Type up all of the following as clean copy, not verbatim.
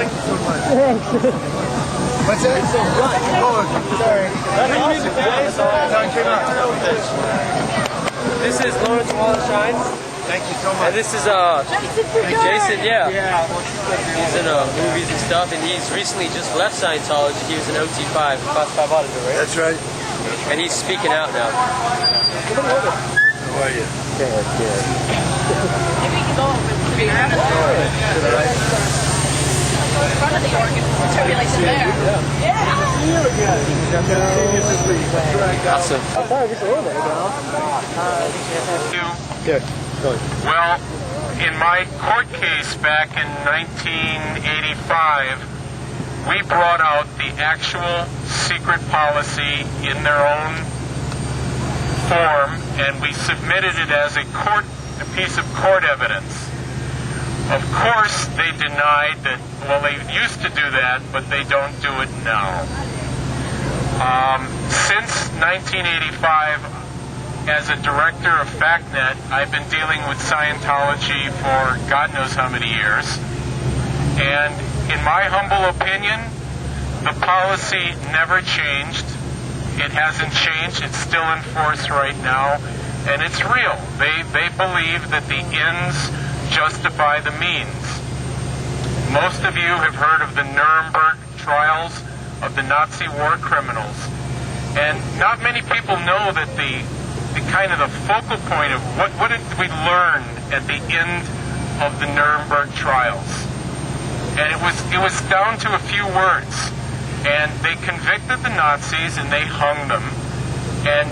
Thank you so much. Thanks. What's that? Oh, sorry. This is Wollersheim. Thank you so much. And this is Jason, yeah. He's in movies and stuff, and he's recently just left Scientology. He was an OT5, class 5 auditor, right? That's right. And he's speaking out now. How are you? Good. Maybe we can go over to the front of the organ circulation there. Yeah. Awesome. Sorry, just a little bit ago. Here, go. Well, in my court case back in 1985, we brought out the actual secret policy in their own form, and we submitted it as a piece of court evidence. Of course, they denied that, well, they used to do that, but they don't do it now. Since 1985, as a director of FactNet, I've been dealing with Scientology for God knows how many years. And in my humble opinion, the policy never changed. It hasn't changed. It's still in force right now. And it's real. They believe that the ends justify the means. Most of you have heard of the Nuremberg trials of the Nazi war criminals. And not many people know that the kind of the focal point of what did we learn at the end of the Nuremberg trials. And it was down to a few words. And they convicted the Nazis and they hung them. And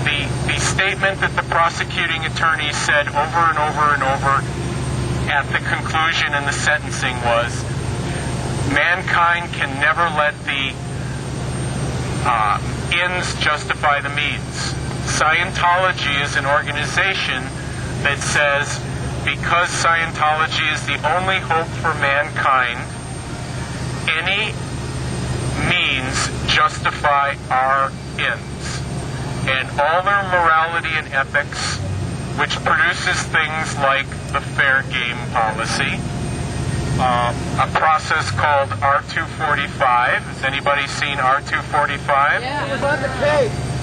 the statement that the prosecuting attorney said over and over and over at the conclusion and the sentencing was, mankind can never let the ends justify the means. Scientology is an organization that says, because Scientology is the only hope for mankind, any means justify our ends. And all their morality and ethics, which produces things like the fair game policy, a process called R245. Has anybody seen R245? Yeah.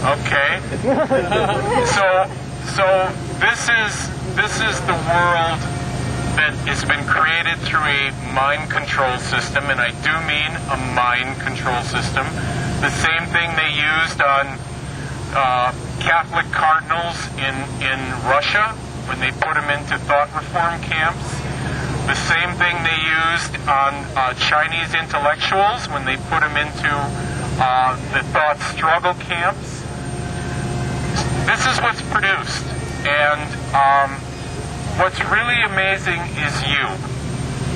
Okay. So this is the world that has been created through a mind control system, and I do mean a mind control system. The same thing they used on Catholic cardinals in Russia when they put them into thought reform camps. The same thing they used on Chinese intellectuals when they put them into the thought struggle camps. This is what's produced. And what's really amazing is you.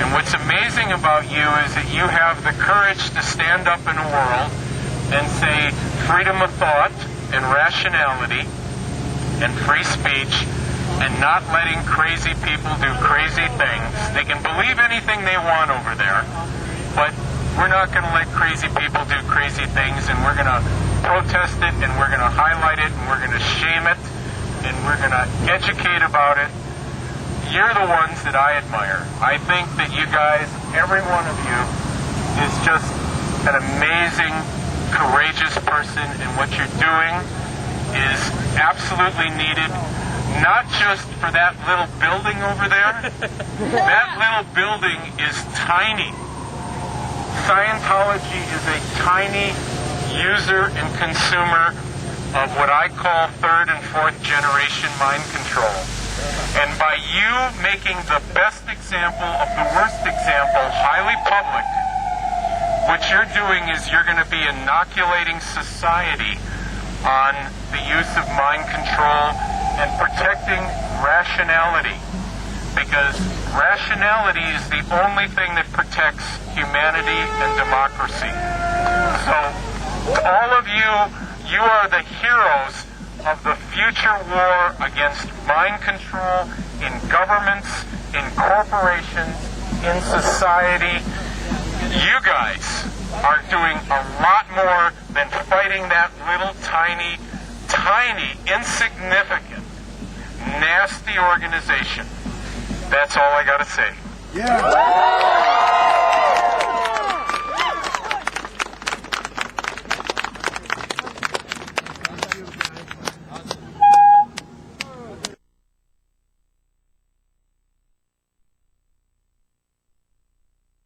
And what's amazing about you is that you have the courage to stand up in a world and say freedom of thought and rationality and free speech and not letting crazy people do crazy things. They can believe anything they want over there, but we're not going to let crazy people do crazy things, and we're going to protest it, and we're going to highlight it, and we're going to shame it, and we're going to educate about it. You're the ones that I admire. I think that you guys, every one of you, is just an amazing, courageous person, and what you're doing is absolutely needed, not just for that little building over there. That little building is tiny. Scientology is a tiny user and consumer of what I call third and fourth generation mind control. And by you making the best example of the worst example highly public, what you're doing is you're going to be inoculating society on the use of mind control and protecting rationality. Because rationality is the only thing that protects humanity and democracy. So, all of you, you are the heroes of the future war against mind control in governments, in corporations, in society. You guys are doing a lot more than fighting that little tiny, insignificant, nasty organization. That's all I gotta say. Yeah.